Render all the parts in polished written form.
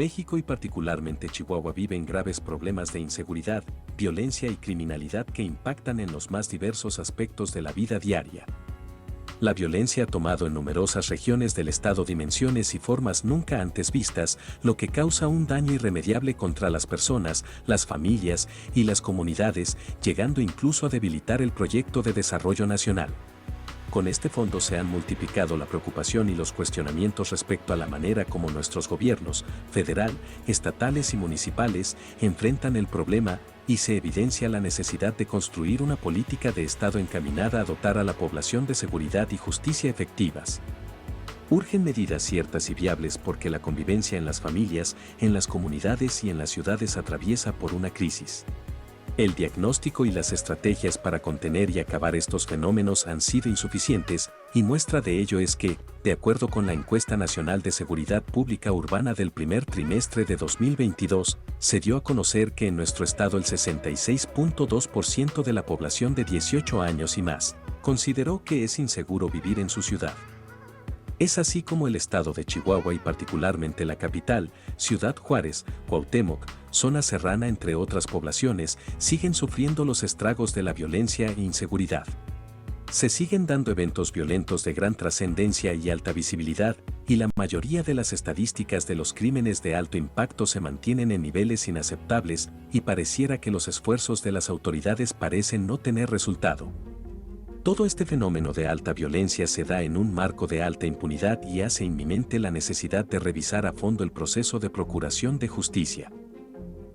México y particularmente Chihuahua viven graves problemas de inseguridad, violencia y criminalidad que impactan en los más diversos aspectos de la vida diaria. La violencia ha tomado en numerosas regiones del estado dimensiones y formas nunca antes vistas, lo que causa un daño irremediable contra las personas, las familias y las comunidades, llegando incluso a debilitar el proyecto de desarrollo nacional. Con este fondo se han multiplicado la preocupación y los cuestionamientos respecto a la manera como nuestros gobiernos, federal, estatales y municipales, enfrentan el problema, y se evidencia la necesidad de construir una política de Estado encaminada a dotar a la población de seguridad y justicia efectivas. Urgen medidas ciertas y viables porque la convivencia en las familias, en las comunidades y en las ciudades atraviesa por una crisis. El diagnóstico y las estrategias para contener y acabar estos fenómenos han sido insuficientes, y muestra de ello es que, de acuerdo con la Encuesta Nacional de Seguridad Pública Urbana del primer trimestre de 2022, se dio a conocer que en nuestro estado el 66.2% de la población de 18 años y más consideró que es inseguro vivir en su ciudad. Es así como el estado de Chihuahua y particularmente la capital, Ciudad Juárez, Cuauhtémoc, Zona Serrana entre otras poblaciones, siguen sufriendo los estragos de la violencia e inseguridad. Se siguen dando eventos violentos de gran trascendencia y alta visibilidad, y la mayoría de las estadísticas de los crímenes de alto impacto se mantienen en niveles inaceptables, y pareciera que los esfuerzos de las autoridades parecen no tener resultado. Todo este fenómeno de alta violencia se da en un marco de alta impunidad y hace inminente la necesidad de revisar a fondo el proceso de procuración de justicia.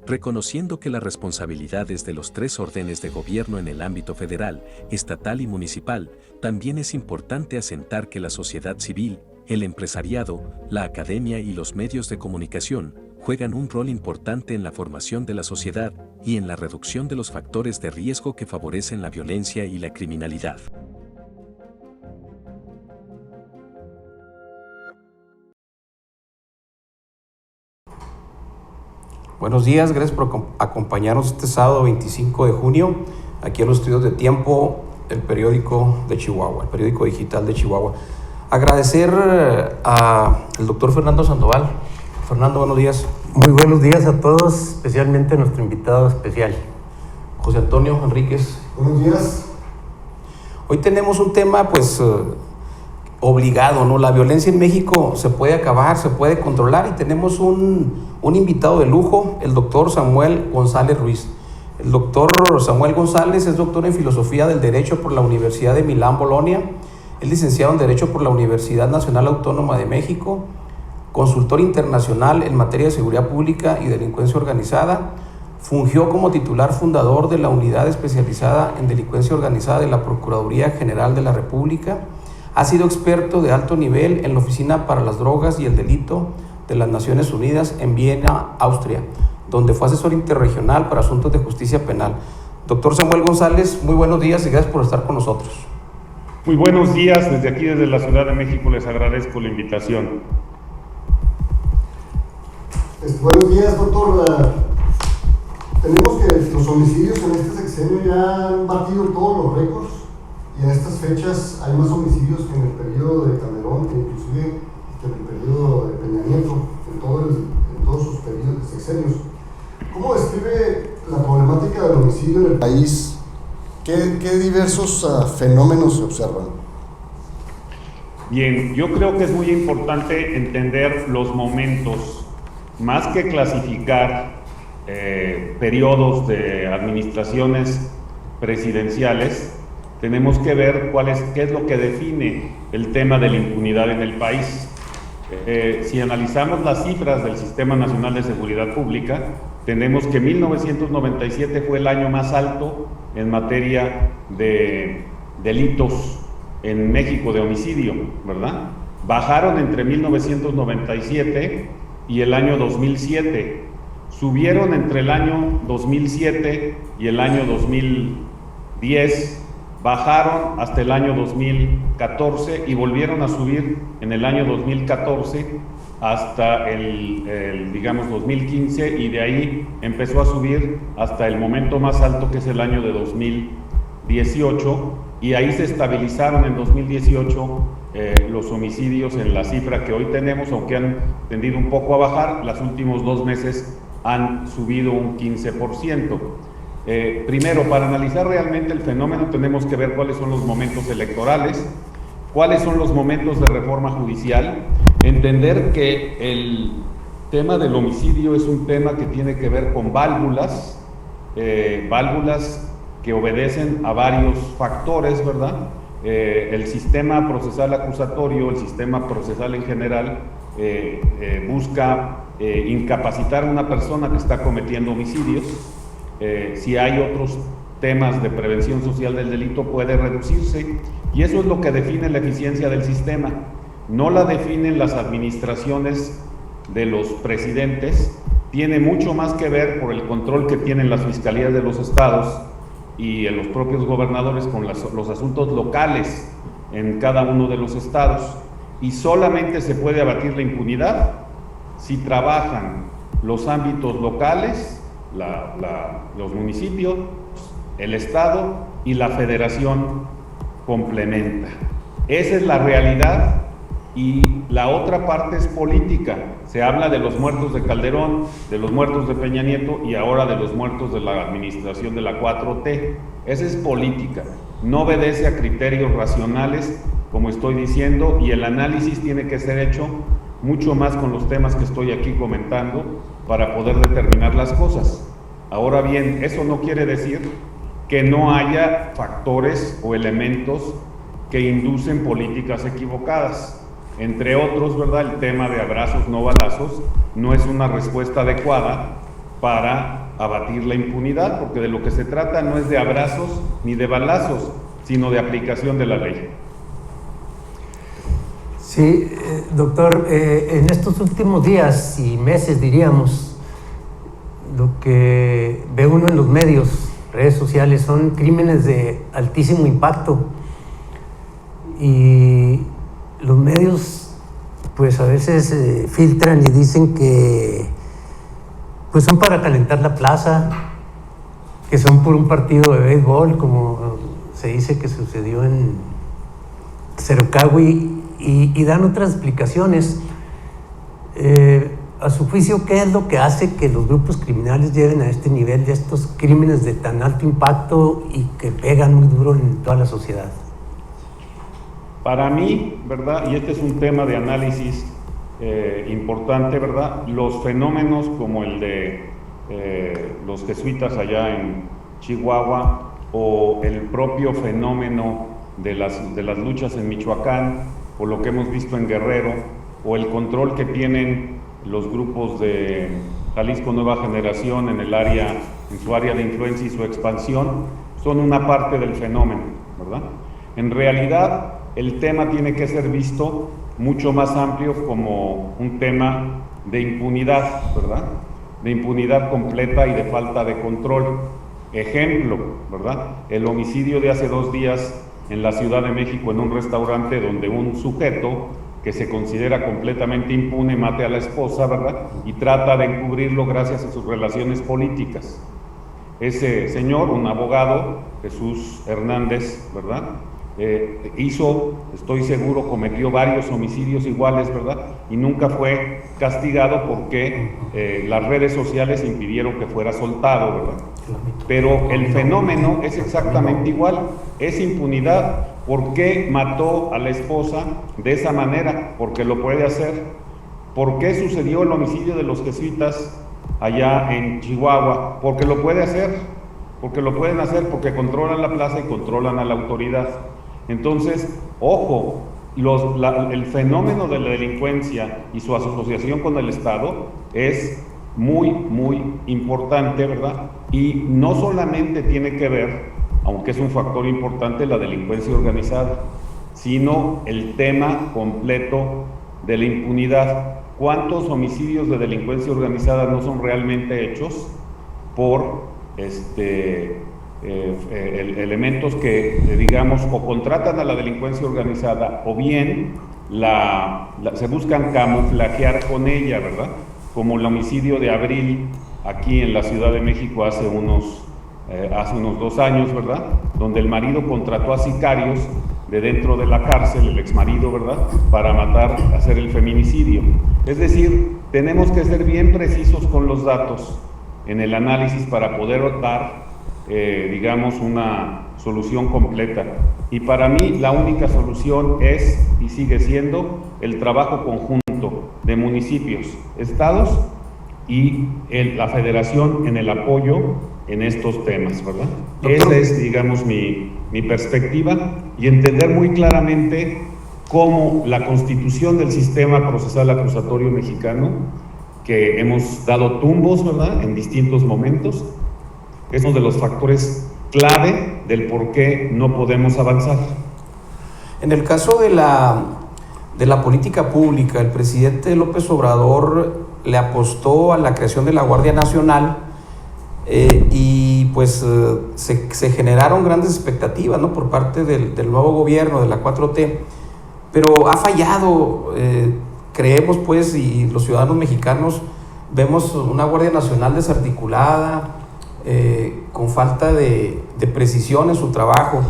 Reconociendo que las responsabilidades de los tres órdenes de gobierno en el ámbito federal, estatal y municipal, también es importante asentar que la sociedad civil, el empresariado, la academia y los medios de comunicación juegan un rol importante en la formación de la sociedad y en la reducción de los factores de riesgo que favorecen la violencia y la criminalidad. Buenos días, gracias por acompañarnos este sábado 25 de junio, aquí en los estudios de Tiempo, el periódico de Chihuahua, el periódico digital de Chihuahua. Agradecer al doctor Fernando Sandoval. Fernando, buenos días. Muy buenos días a todos, especialmente a nuestro invitado especial. José Antonio Enríquez. Buenos días. Hoy tenemos un tema obligado, ¿no? La violencia en México se puede acabar, se puede controlar, y tenemos un invitado de lujo, el doctor Samuel González Ruiz. El doctor Samuel González es doctor en Filosofía del Derecho por la Universidad de Milán, Bolonia. Es licenciado en Derecho por la Universidad Nacional Autónoma de México, consultor internacional en materia de seguridad pública y delincuencia organizada. Fungió como titular fundador de la Unidad Especializada en Delincuencia Organizada de la Procuraduría General de la República. Ha sido experto de alto nivel en la Oficina para las Drogas y el Delito de las Naciones Unidas en Viena, Austria, donde fue asesor interregional para asuntos de justicia penal. Doctor Samuel González, muy buenos días y gracias por estar con nosotros. Muy buenos días, desde aquí, desde la Ciudad de México, les agradezco la invitación. Buenos días, doctor. Tenemos que los homicidios en este sexenio ya han batido todos los récords, y en estas fechas hay más homicidios que en el periodo de Calderón, que inclusive que en el periodo de Peña Nieto, en todos sus periodos de sexenios. ¿Cómo describe la problemática del homicidio en el país? ¿Qué diversos fenómenos se observan? Bien, yo creo que es muy importante entender los momentos, más que clasificar periodos de administraciones presidenciales. Tenemos que ver qué es lo que define el tema de la impunidad en el país. Si analizamos las cifras del Sistema Nacional de Seguridad Pública, tenemos que 1997 fue el año más alto en materia de delitos en México, de homicidio, ¿verdad? Bajaron entre 1997 y el año 2007. Subieron entre el año 2007 y el año 2010. Bajaron hasta el año 2014 y volvieron a subir en el año 2014 hasta digamos 2015, y de ahí empezó a subir hasta el momento más alto, que es el año de 2018, y ahí se estabilizaron en 2018 los homicidios en la cifra que hoy tenemos, aunque han tendido un poco a bajar. Los últimos 2 meses han subido un 15%. Primero, para analizar realmente el fenómeno tenemos que ver cuáles son los momentos electorales, cuáles son los momentos de reforma judicial, entender que el tema del homicidio es un tema que tiene que ver con válvulas que obedecen a varios factores, ¿verdad? El sistema procesal acusatorio, el sistema procesal en general, busca incapacitar a una persona que está cometiendo homicidios. Si hay otros temas de prevención social del delito, puede reducirse, y eso es lo que define la eficiencia del sistema. No la definen las administraciones de los presidentes, tiene mucho más que ver por el control que tienen las fiscalías de los estados y los propios gobernadores con los asuntos locales en cada uno de los estados, y solamente se puede abatir la impunidad si trabajan los ámbitos locales, los municipios, el estado y la federación complementa. Esa es la realidad, y la otra parte es política. Se habla de los muertos de Calderón, de los muertos de Peña Nieto y ahora de los muertos de la administración de la 4T. Esa es política, no obedece a criterios racionales, como estoy diciendo, y el análisis tiene que ser hecho mucho más con los temas que estoy aquí comentando para poder determinar las cosas. Ahora bien, eso no quiere decir que no haya factores o elementos que inducen políticas equivocadas. Entre otros, ¿verdad? El tema de abrazos no balazos no es una respuesta adecuada para abatir la impunidad, porque de lo que se trata no es de abrazos ni de balazos, sino de aplicación de la ley. Sí, doctor, en estos últimos días y meses, diríamos, lo que ve uno en los medios, redes sociales, son crímenes de altísimo impacto, y los medios pues a veces filtran y dicen que pues son para calentar la plaza, que son por un partido de béisbol, como se dice que sucedió en Cerocahui, y dan otras explicaciones. A su juicio, ¿qué es lo que hace que los grupos criminales lleguen a este nivel de estos crímenes de tan alto impacto y que pegan muy duro en toda la sociedad? Para mí, ¿verdad? Y este es un tema de análisis importante, ¿verdad? Los fenómenos como el de los jesuitas allá en Chihuahua, o el propio fenómeno de las luchas en Michoacán, o lo que hemos visto en Guerrero, o el control que tienen los grupos de Jalisco Nueva Generación en su área de influencia y su expansión, son una parte del fenómeno, ¿verdad? En realidad, el tema tiene que ser visto mucho más amplio como un tema de impunidad, ¿verdad? De impunidad completa y de falta de control. Ejemplo, ¿verdad? El homicidio de hace 2 días en la Ciudad de México, en un restaurante donde un sujeto que se considera completamente impune mate a la esposa, ¿verdad? Y trata de encubrirlo gracias a sus relaciones políticas. Ese señor, un abogado, Jesús Hernández, ¿verdad? Estoy seguro, cometió varios homicidios iguales, ¿verdad? Y nunca fue castigado porque las redes sociales impidieron que fuera soltado, ¿verdad? Pero el fenómeno es exactamente igual, es impunidad. ¿Por qué mató a la esposa de esa manera? Porque lo puede hacer. ¿Por qué sucedió el homicidio de los jesuitas allá en Chihuahua? Porque lo puede hacer, porque lo pueden hacer, porque controlan la plaza y controlan a la autoridad. Entonces, ojo, el fenómeno de la delincuencia y su asociación con el Estado es muy, muy importante, ¿verdad? Y no solamente tiene que ver, aunque es un factor importante, la delincuencia organizada, sino el tema completo de la impunidad. ¿Cuántos homicidios de delincuencia organizada no son realmente hechos por elementos que, digamos, o contratan a la delincuencia organizada, o bien se buscan camuflajear con ella, ¿verdad? Como el homicidio de Abril aquí en la Ciudad de México hace unos hace unos 2 años, ¿verdad? Donde el marido contrató a sicarios de dentro de la cárcel, el exmarido, ¿verdad?, para matar, hacer el feminicidio. Es decir, tenemos que ser bien precisos con los datos en el análisis para poder dar, digamos, una solución completa. Y para mí la única solución es y sigue siendo el trabajo conjunto de municipios, estados y la federación en el apoyo en estos temas, ¿verdad? Esa es, digamos, mi perspectiva, y entender muy claramente cómo la constitución del sistema procesal acusatorio mexicano, que hemos dado tumbos, ¿verdad?, en distintos momentos, es uno de los factores clave del por qué no podemos avanzar. En el caso de la política pública, el presidente López Obrador le apostó a la creación de la Guardia Nacional y pues se generaron grandes expectativas, ¿no?, por parte del nuevo gobierno, de la 4T, pero ha fallado. Creemos pues, y los ciudadanos mexicanos vemos una Guardia Nacional desarticulada, con falta de precisión en su trabajo.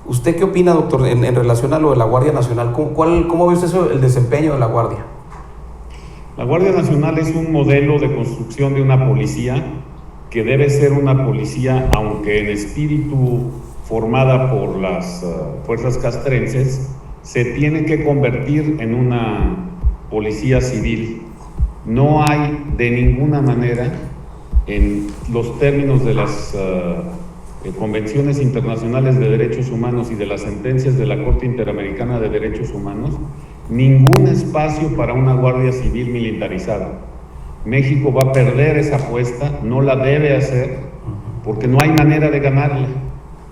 ¿Usted qué opina, doctor, en relación a lo de la Guardia Nacional? ¿Cómo ve usted el desempeño de la Guardia? La Guardia Nacional es un modelo de construcción de una policía que debe ser una policía, aunque en espíritu formada por las fuerzas castrenses, se tiene que convertir en una policía civil. No hay de ninguna manera, en los términos de las convenciones internacionales de derechos humanos y de las sentencias de la Corte Interamericana de Derechos Humanos, ningún espacio para una guardia civil militarizada. México va a perder esa apuesta, no la debe hacer, porque no hay manera de ganarla.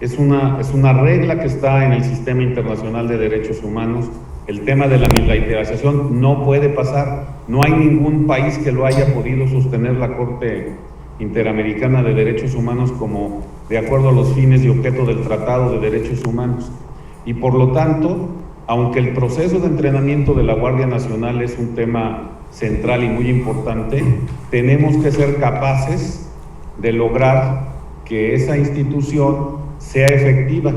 Es una regla que está en el sistema internacional de derechos humanos. El tema de la militarización no puede pasar. No hay ningún país que lo haya podido sostener la Corte Interamericana de Derechos Humanos como de acuerdo a los fines y objeto del Tratado de Derechos Humanos. Y por lo tanto, aunque el proceso de entrenamiento de la Guardia Nacional es un tema central y muy importante, tenemos que ser capaces de lograr que esa institución sea efectiva,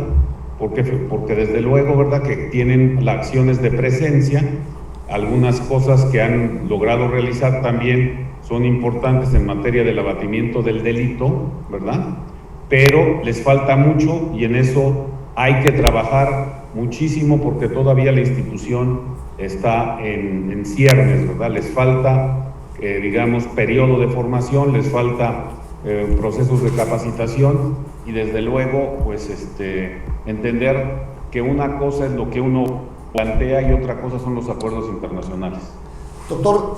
porque desde luego, ¿verdad?, que tienen las acciones de presencia. Algunas cosas que han logrado realizar también son importantes en materia del abatimiento del delito, ¿verdad? Pero les falta mucho, y en eso hay que trabajar muchísimo, porque todavía la institución está en ciernes, ¿verdad? Les falta, digamos, periodo de formación, les falta procesos de capacitación, y desde luego, pues, entender que una cosa es lo que uno plantea y otra cosa son los acuerdos internacionales. Doctor,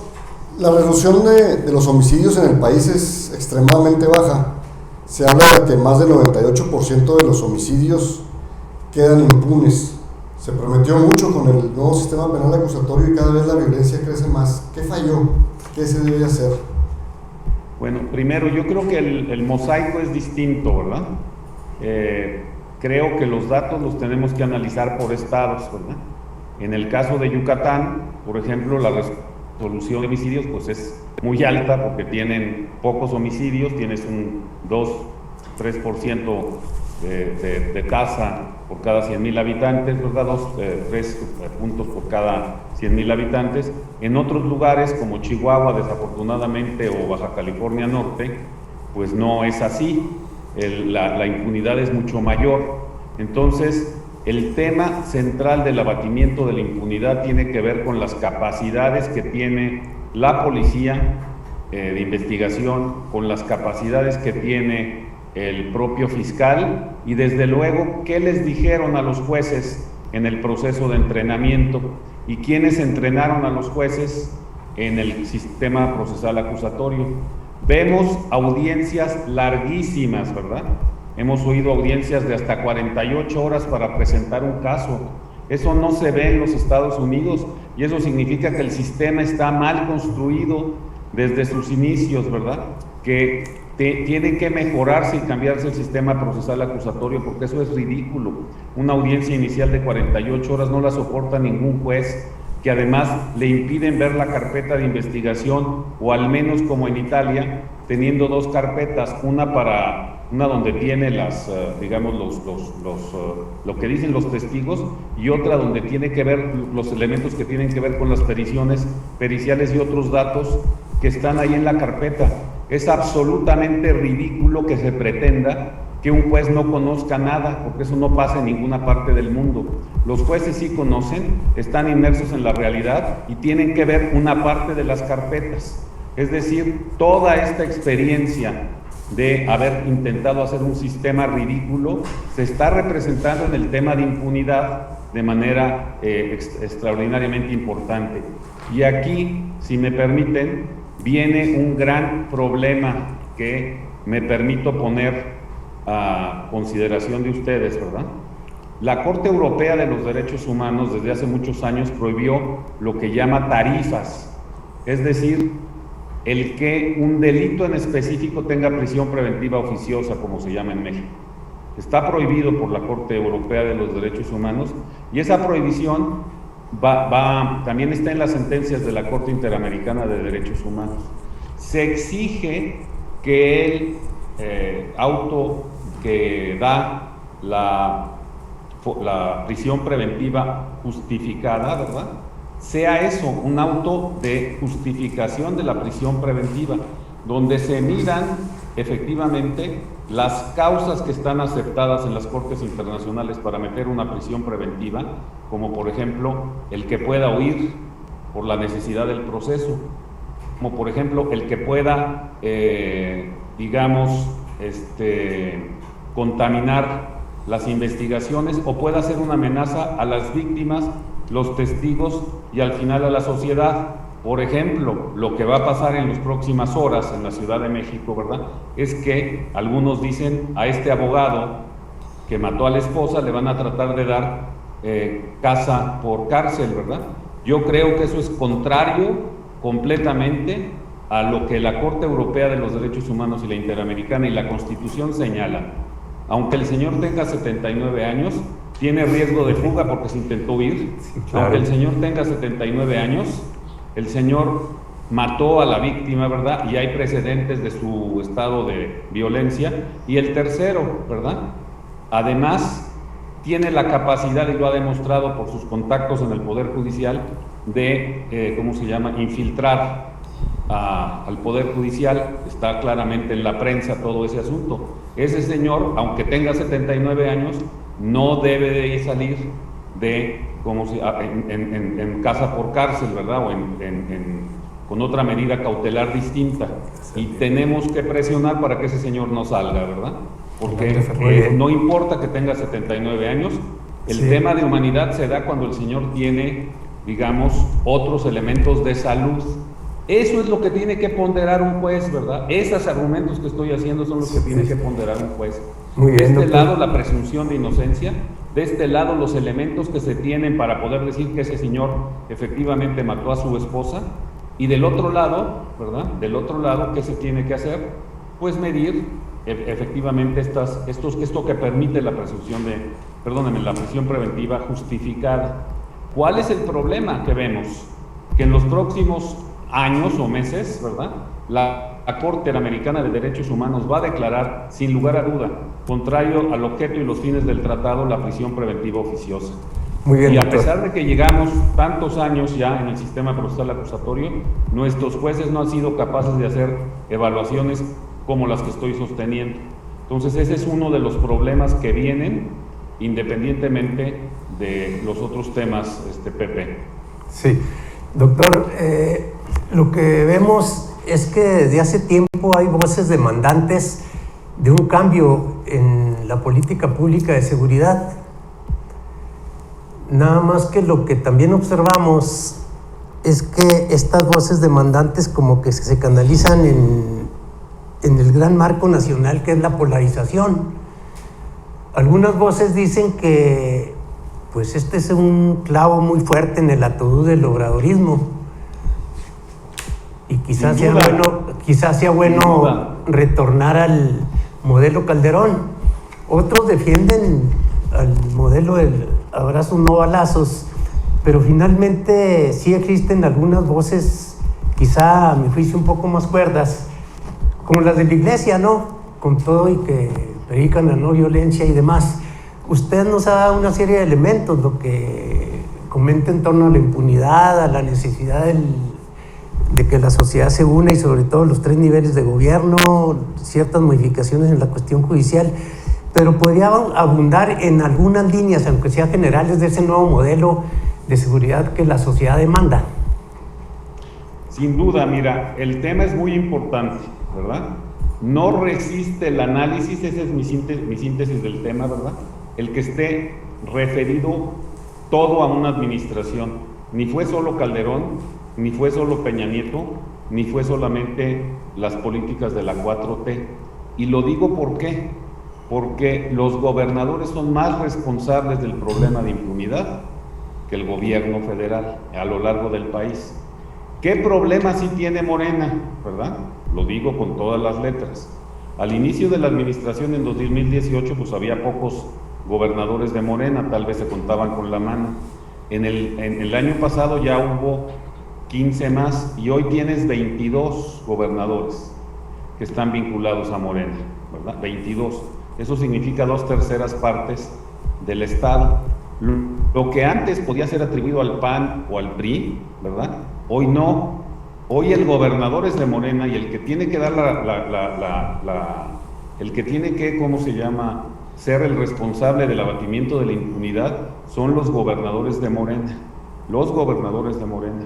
la reducción de los homicidios en el país es extremadamente baja. Se habla de que más del 98% de los homicidios quedan impunes. Se prometió mucho con el nuevo sistema penal acusatorio y cada vez la violencia crece más. ¿Qué falló? ¿Qué se debe hacer? Bueno, primero, yo creo que el mosaico es distinto, ¿verdad? Creo que los datos los tenemos que analizar por estados, ¿verdad? En el caso de Yucatán, por ejemplo, la resolución de homicidios pues es muy alta, porque tienen pocos homicidios, tienes un 2-3% de tasa por cada 100,000 habitantes, ¿verdad? 3 puntos por cada 100,000 habitantes. En otros lugares como Chihuahua, desafortunadamente, o Baja California Norte, pues no es así. La impunidad es mucho mayor. Entonces, el tema central del abatimiento de la impunidad tiene que ver con las capacidades que tiene la policía de investigación, con las capacidades que tiene el propio fiscal, y desde luego qué les dijeron a los jueces en el proceso de entrenamiento, y quiénes entrenaron a los jueces en el sistema procesal acusatorio. Vemos audiencias larguísimas, ¿verdad? Hemos oído audiencias de hasta 48 horas para presentar un caso. Eso no se ve en los Estados Unidos, y eso significa que el sistema está mal construido desde sus inicios, ¿verdad? Que tiene que mejorarse y cambiarse el sistema procesal acusatorio, porque eso es ridículo. Una audiencia inicial de 48 horas no la soporta ningún juez, que además le impiden ver la carpeta de investigación, o al menos como en Italia, teniendo 2 carpetas, una para una donde tiene las, digamos, lo que dicen los testigos, y otra donde tiene que ver los elementos que tienen que ver con las periciones periciales y otros datos que están ahí en la carpeta. Es absolutamente ridículo que se pretenda que un juez no conozca nada, porque eso no pasa en ninguna parte del mundo. Los jueces sí conocen, están inmersos en la realidad y tienen que ver una parte de las carpetas. Es decir, toda esta experiencia de haber intentado hacer un sistema ridículo se está representando en el tema de impunidad de manera extraordinariamente importante. Y aquí, si me permiten, viene un gran problema que me permito poner a consideración de ustedes, ¿verdad? La Corte Europea de los Derechos Humanos desde hace muchos años prohibió lo que llama tarifas, es decir, el que un delito en específico tenga prisión preventiva oficiosa, como se llama en México. Está prohibido por la Corte Europea de los Derechos Humanos, y esa prohibición también está en las sentencias de la Corte Interamericana de Derechos Humanos. Se exige que el auto que da la prisión preventiva justificada, ¿verdad?, sea eso, un auto de justificación de la prisión preventiva, donde se miran efectivamente las causas que están aceptadas en las cortes internacionales para meter una prisión preventiva, como por ejemplo el que pueda huir por la necesidad del proceso, como por ejemplo el que pueda, digamos, contaminar las investigaciones, o pueda ser una amenaza a las víctimas, los testigos y al final a la sociedad. Por ejemplo, lo que va a pasar en las próximas horas en la Ciudad de México, ¿verdad?, es que algunos dicen a este abogado que mató a la esposa le van a tratar de dar casa por cárcel, ¿verdad? Yo creo que eso es contrario completamente a lo que la Corte Europea de los Derechos Humanos y la Interamericana y la Constitución señalan. Aunque el señor tenga 79 años, tiene riesgo de fuga porque se intentó huir. Sí, claro. Aunque el señor tenga 79 años, el señor mató a la víctima, ¿verdad? Y hay precedentes de su estado de violencia. Y el tercero, ¿verdad?, además tiene la capacidad, y lo ha demostrado por sus contactos en el Poder Judicial, de, infiltrar al Poder Judicial. Está claramente en la prensa todo ese asunto. Ese señor, aunque tenga 79 años, no debe de salir de, en casa por cárcel, ¿verdad?, o con otra medida cautelar distinta. Y tenemos que presionar para que ese señor no salga, ¿verdad? Porque no importa que tenga 79 años, el tema de humanidad se da cuando el señor tiene, digamos, otros elementos de salud. Eso es lo que tiene que ponderar un juez, ¿verdad? Esos argumentos que estoy haciendo son los que tiene que ponderar un juez. Muy bien, de este doctor. lado, la presunción de inocencia; de este lado, los elementos que se tienen para poder decir que ese señor efectivamente mató a su esposa; y del otro lado, ¿verdad?, del otro lado, ¿qué se tiene que hacer? Pues medir efectivamente esto que permite la presunción la prisión preventiva justificada. ¿Cuál es el problema que vemos? Que en los próximos años o meses, ¿verdad?, la Corte Interamericana de Derechos Humanos va a declarar, sin lugar a duda, contrario al objeto y los fines del tratado, la prisión preventiva oficiosa. Muy bien, y a doctor. pesar de que llegamos tantos años ya en el sistema procesal acusatorio, nuestros jueces no han sido capaces de hacer evaluaciones como las que estoy sosteniendo. Entonces ese es uno de los problemas que vienen, independientemente de los otros temas, Pepe. Sí, doctor, lo que vemos es que desde hace tiempo hay voces demandantes de un cambio en la política pública de seguridad. Nada más que lo que también observamos es que estas voces demandantes como que se canalizan en el gran marco nacional, que es la polarización. Algunas voces dicen que pues este es un clavo muy fuerte en el ataúd del obradorismo, y quizás sea bueno retornar al modelo Calderón. Otros defienden al modelo del abrazo no balazos, pero finalmente sí existen algunas voces, quizá a mi juicio un poco más cuerdas, como las de la iglesia, ¿no?, con todo y que predican la no violencia y demás, usted nos ha dado una serie de elementos, lo que comenta en torno a la impunidad, a la necesidad de que la sociedad se una y sobre todo los 3 niveles de gobierno, ciertas modificaciones en la cuestión judicial, pero podría abundar en algunas líneas, aunque sean generales, de ese nuevo modelo de seguridad que la sociedad demanda. Sin duda, mira, el tema es muy importante, ¿verdad? No resiste el análisis, esa es mi síntesis del tema, ¿verdad? El que esté referido todo a una administración. Ni fue solo Calderón, ni fue solo Peña Nieto, ni fue solamente las políticas de la 4T. Y lo digo ¿por qué? Porque los gobernadores son más responsables del problema de impunidad que el gobierno federal a lo largo del país. ¿Qué problema sí tiene Morena, verdad? Lo digo con todas las letras. Al inicio de la administración en 2018, pues había pocos gobernadores de Morena, tal vez se contaban con la mano. En el año pasado ya hubo 15 más y hoy tienes 22 gobernadores que están vinculados a Morena, ¿verdad? 22. Eso significa 2/3 partes del Estado. Lo que antes podía ser atribuido al PAN o al PRI, ¿verdad? Hoy no. Hoy el gobernador es de Morena y el que tiene que dar el que tiene que, ¿cómo se llama?, ser el responsable del abatimiento de la impunidad son los gobernadores de Morena. Los gobernadores de Morena.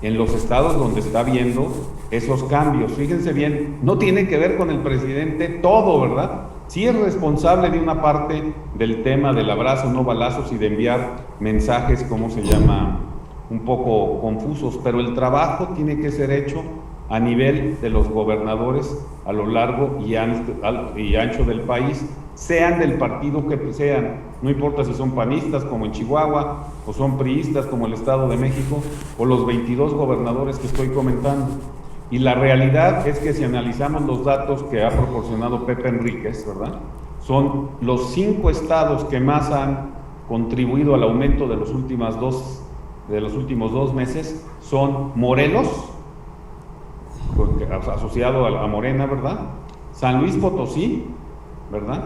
En los estados donde está viendo esos cambios, fíjense bien, no tiene que ver con el presidente todo, ¿verdad? Sí es responsable de una parte del tema del abrazo, no balazos y de enviar mensajes, ¿cómo se llama?, un poco confusos, pero el trabajo tiene que ser hecho a nivel de los gobernadores a lo largo y ancho del país, sean del partido que sean, no importa si son panistas como en Chihuahua, o son priistas como el Estado de México, o los 22 gobernadores que estoy comentando. Y la realidad es que si analizamos los datos que ha proporcionado Pepe Enríquez, ¿verdad?, son los 5 estados que más han contribuido al aumento de los últimos 2 meses, son Morelos, asociado a Morena, ¿verdad?, San Luis Potosí, ¿verdad?,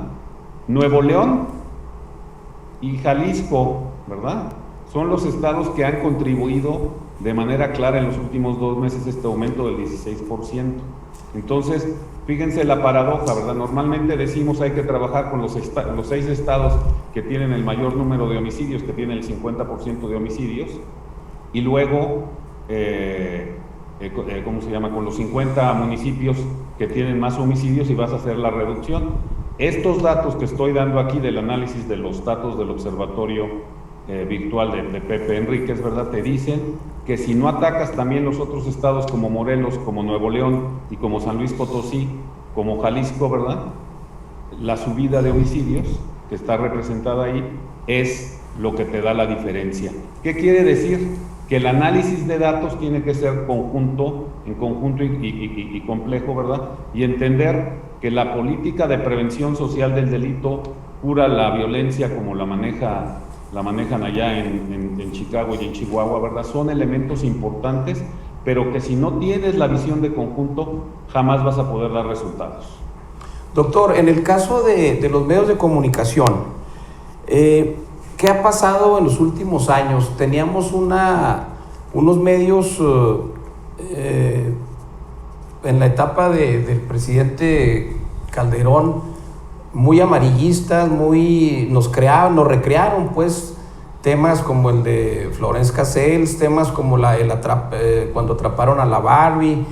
Nuevo León y Jalisco, ¿verdad? Son los estados que han contribuido de manera clara en los últimos 2 meses este aumento del 16%. Entonces, fíjense la paradoja, ¿verdad? Normalmente decimos hay que trabajar con los 6 estados que tienen el mayor número de homicidios, que tienen el 50% de homicidios, y luego, ¿cómo se llama?, con los 50 municipios que tienen más homicidios y vas a hacer la reducción. Estos datos que estoy dando aquí del análisis de los datos del observatorio virtual de Pepe Enríquez, ¿verdad?, te dicen que si no atacas también los otros estados como Morelos, como Nuevo León y como San Luis Potosí, como Jalisco, ¿verdad?, la subida de homicidios que está representada ahí es lo que te da la diferencia. ¿Qué quiere decir? Que el análisis de datos tiene que ser en conjunto y complejo, ¿verdad? Y entender que la política de prevención social del delito cura la violencia como la manejan allá en Chicago y en Chihuahua, ¿verdad? Son elementos importantes, pero que si no tienes la visión de conjunto, jamás vas a poder dar resultados. Doctor, en el caso de los medios de comunicación, ¿qué ha pasado en los últimos años? Teníamos unos medios en la etapa del presidente Calderón muy amarillistas, nos recrearon pues temas como el de Florence Cassels, temas como cuando atraparon a la Barbie,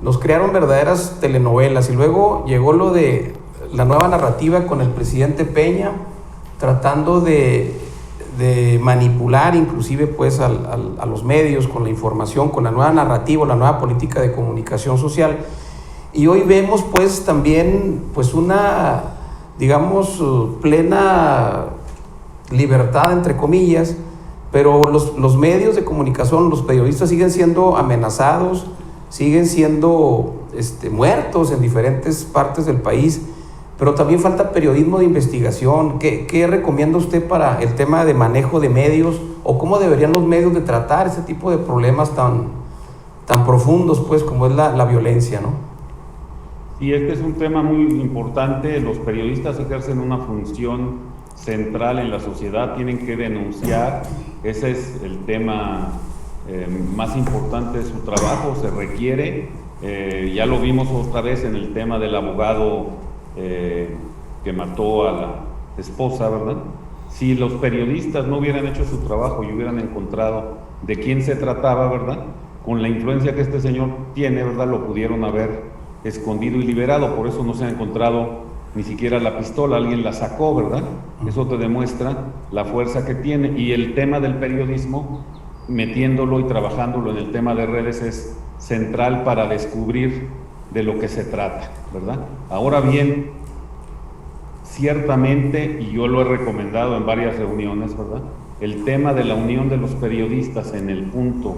nos crearon verdaderas telenovelas, y luego llegó lo de la nueva narrativa con el presidente Peña, tratando de manipular inclusive pues a los medios con la información, con la nueva narrativa, la nueva política de comunicación social. Y hoy vemos pues también pues una, digamos, plena libertad entre comillas, pero los medios de comunicación, los periodistas siguen siendo amenazados, siguen siendo muertos en diferentes partes del país. Pero también falta periodismo de investigación. ¿Qué recomienda usted para el tema de manejo de medios, o cómo deberían los medios de tratar ese tipo de problemas tan profundos pues como es la violencia, ¿no? Sí, este es un tema muy importante. Los periodistas ejercen una función central en la sociedad, tienen que denunciar. Ese es el tema más importante de su trabajo, se requiere. Ya lo vimos otra vez en el tema del abogado que mató a la esposa, ¿verdad? Si los periodistas no hubieran hecho su trabajo y hubieran encontrado de quién se trataba, ¿verdad? Con la influencia que este señor tiene, ¿verdad? Lo pudieron haber escondido y liberado, por eso no se ha encontrado ni siquiera la pistola, alguien la sacó, ¿verdad? Eso te demuestra la fuerza que tiene. Y el tema del periodismo, metiéndolo y trabajándolo en el tema de redes, es central para descubrir de lo que se trata, ¿verdad? Ahora bien, ciertamente, y yo lo he recomendado en varias reuniones, ¿verdad? El tema de la unión de los periodistas en el punto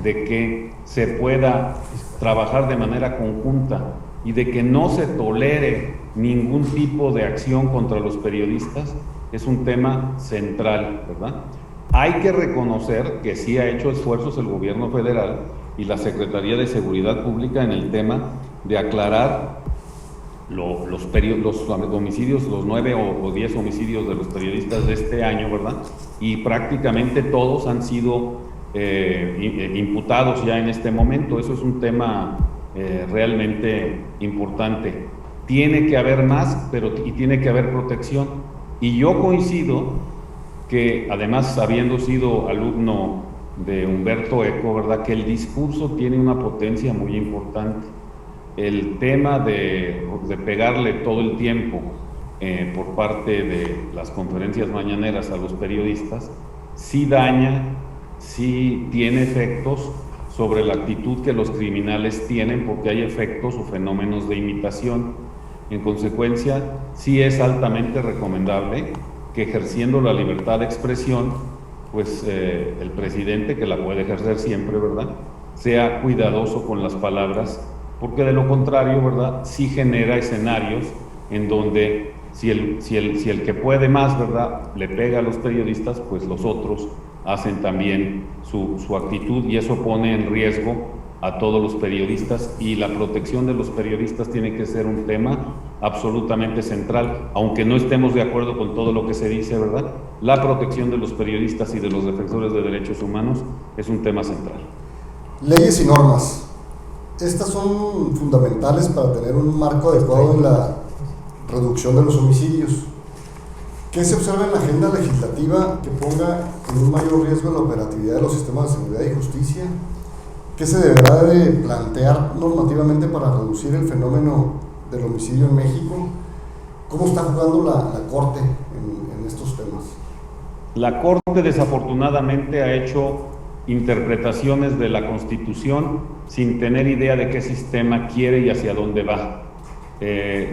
de que se pueda trabajar de manera conjunta y de que no se tolere ningún tipo de acción contra los periodistas es un tema central, ¿verdad? Hay que reconocer que sí ha hecho esfuerzos el gobierno federal y la Secretaría de Seguridad Pública en el tema de aclarar los homicidios, los 9 o 10 homicidios de los periodistas de este año, ¿verdad? Y prácticamente todos han sido imputados ya en este momento. Eso es un tema realmente importante. Tiene que haber más, y tiene que haber protección. Y yo coincido que, además, habiendo sido alumno de Humberto Eco, ¿verdad?, que el discurso tiene una potencia muy importante. El tema de pegarle todo el tiempo por parte de las conferencias mañaneras a los periodistas sí daña, sí tiene efectos sobre la actitud que los criminales tienen, porque hay efectos o fenómenos de imitación. En consecuencia, sí es altamente recomendable que, ejerciendo la libertad de expresión, pues el presidente, que la puede ejercer siempre, ¿verdad?, sea cuidadoso con las palabras, porque de lo contrario, ¿verdad?, sí genera escenarios en donde si el que puede más, ¿verdad?, le pega a los periodistas, pues los otros hacen también su actitud, y eso pone en riesgo a todos los periodistas, y la protección de los periodistas tiene que ser un tema absolutamente central, aunque no estemos de acuerdo con todo lo que se dice, ¿verdad? La protección de los periodistas y de los defensores de derechos humanos es un tema central. Leyes y normas. Estas son fundamentales para tener un marco adecuado en la reducción de los homicidios. ¿Qué se observa en la agenda legislativa que ponga en un mayor riesgo la operatividad de los sistemas de seguridad y justicia? ¿Qué se deberá de plantear normativamente para reducir el fenómeno del homicidio en México? ¿Cómo está jugando la Corte en estos temas? La Corte, desafortunadamente, ha hecho interpretaciones de la Constitución sin tener idea de qué sistema quiere y hacia dónde va.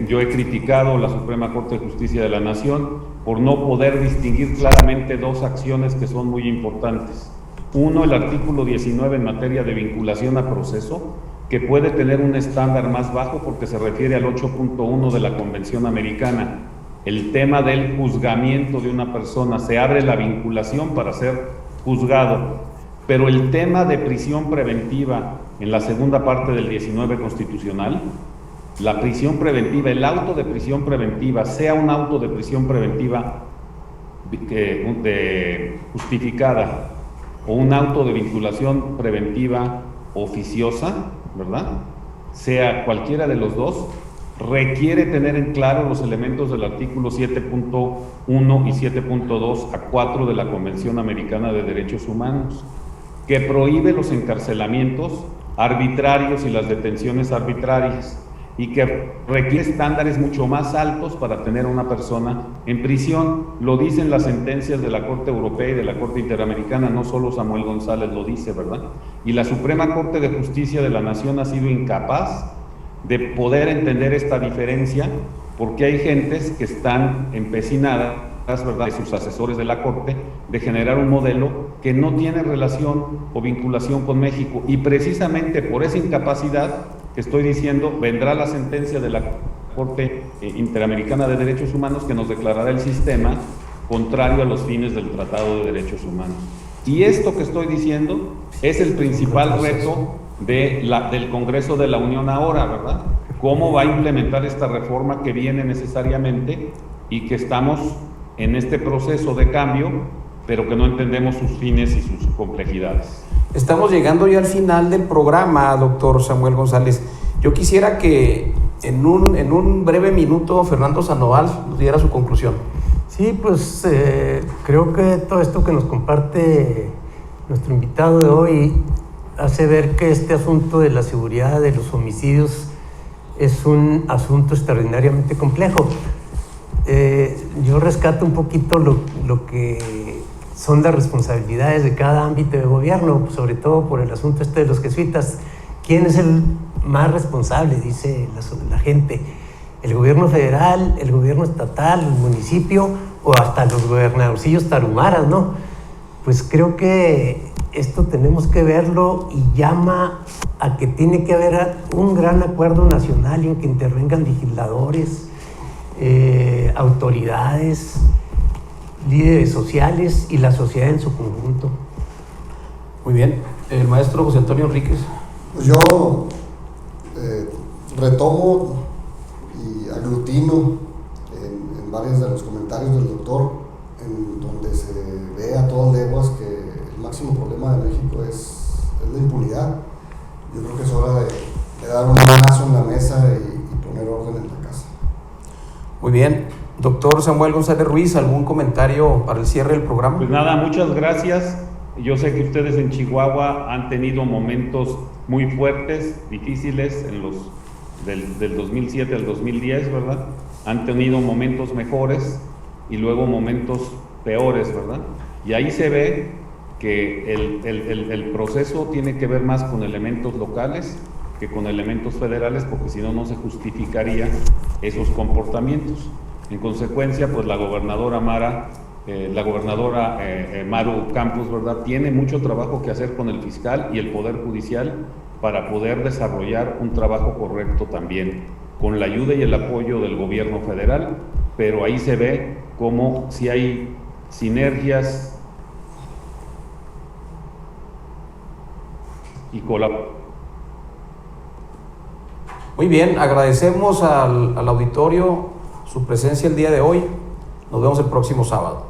Yo he criticado a la Suprema Corte de Justicia de la Nación por no poder distinguir claramente dos acciones que son muy importantes. Uno, el artículo 19 en materia de vinculación a proceso, que puede tener un estándar más bajo porque se refiere al 8.1 de la Convención Americana. El tema del juzgamiento de una persona, se abre la vinculación para ser juzgado, pero el tema de prisión preventiva en la segunda parte del 19 constitucional, la prisión preventiva, el auto de prisión preventiva, sea un auto de prisión preventiva justificada o un auto de vinculación preventiva oficiosa, ¿verdad?, sea cualquiera de los dos, requiere tener en claro los elementos del artículo 7.1 y 7.2 a 4 de la Convención Americana de Derechos Humanos, que prohíbe los encarcelamientos arbitrarios y las detenciones arbitrarias, y que requiere estándares mucho más altos para tener a una persona en prisión. Lo dicen las sentencias de la Corte Europea y de la Corte Interamericana, no solo Samuel González lo dice, ¿verdad? Y la Suprema Corte de Justicia de la Nación ha sido incapaz de poder entender esta diferencia, porque hay gentes que están empecinadas, ¿verdad?, de sus asesores de la Corte, de generar un modelo que no tiene relación o vinculación con México, y precisamente por esa incapacidad que estoy diciendo, vendrá la sentencia de la Corte Interamericana de Derechos Humanos que nos declarará el sistema contrario a los fines del Tratado de Derechos Humanos. Y esto que estoy diciendo es el principal reto del Congreso de la Unión ahora, ¿verdad? cómo va a implementar esta reforma que viene necesariamente y que estamos en este proceso de cambio, pero que no entendemos sus fines y sus complejidades. Estamos llegando ya al final del programa, doctor Samuel González. Yo quisiera que en un breve minuto Fernando Sandoval nos diera su conclusión. Sí, pues creo que todo esto que nos comparte nuestro invitado de hoy hace ver que este asunto de la seguridad de los homicidios es un asunto extraordinariamente complejo. Yo rescato un poquito lo que son las responsabilidades de cada ámbito de gobierno, sobre todo por el asunto de los jesuitas. ¿Quién es el más responsable? Dice la gente. ¿El gobierno federal, el gobierno estatal, el municipio o hasta los gobernadorcillos tarumaras, no? Pues creo que esto tenemos que verlo y llama a que tiene que haber un gran acuerdo nacional en que intervengan legisladores, autoridades, líderes sociales y la sociedad en su conjunto. Muy bien. El maestro José Antonio Enríquez. Pues yo retomo y aglutino en varios de los comentarios del doctor, en donde se ve a todas leguas que el máximo problema de México es la impunidad. Yo creo que es hora de dar un manazo en la mesa y poner orden en la casa. Muy bien. Doctor Samuel González Ruiz, ¿algún comentario para el cierre del programa? Pues nada, muchas gracias. Yo sé que ustedes en Chihuahua han tenido momentos muy fuertes, difíciles, del 2007 al 2010, ¿verdad? Han tenido momentos mejores y luego momentos peores, ¿verdad? Y ahí se ve que el proceso tiene que ver más con elementos locales que con elementos federales, porque si no, no se justificaría esos comportamientos. En consecuencia, pues la gobernadora Maru Campos, ¿verdad?, tiene mucho trabajo que hacer con el fiscal y el Poder Judicial para poder desarrollar un trabajo correcto también, con la ayuda y el apoyo del gobierno federal, pero ahí se ve cómo si hay sinergias y colaboración. Muy bien, agradecemos al auditorio su presencia el día de hoy. Nos vemos el próximo sábado.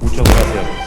Muchas gracias.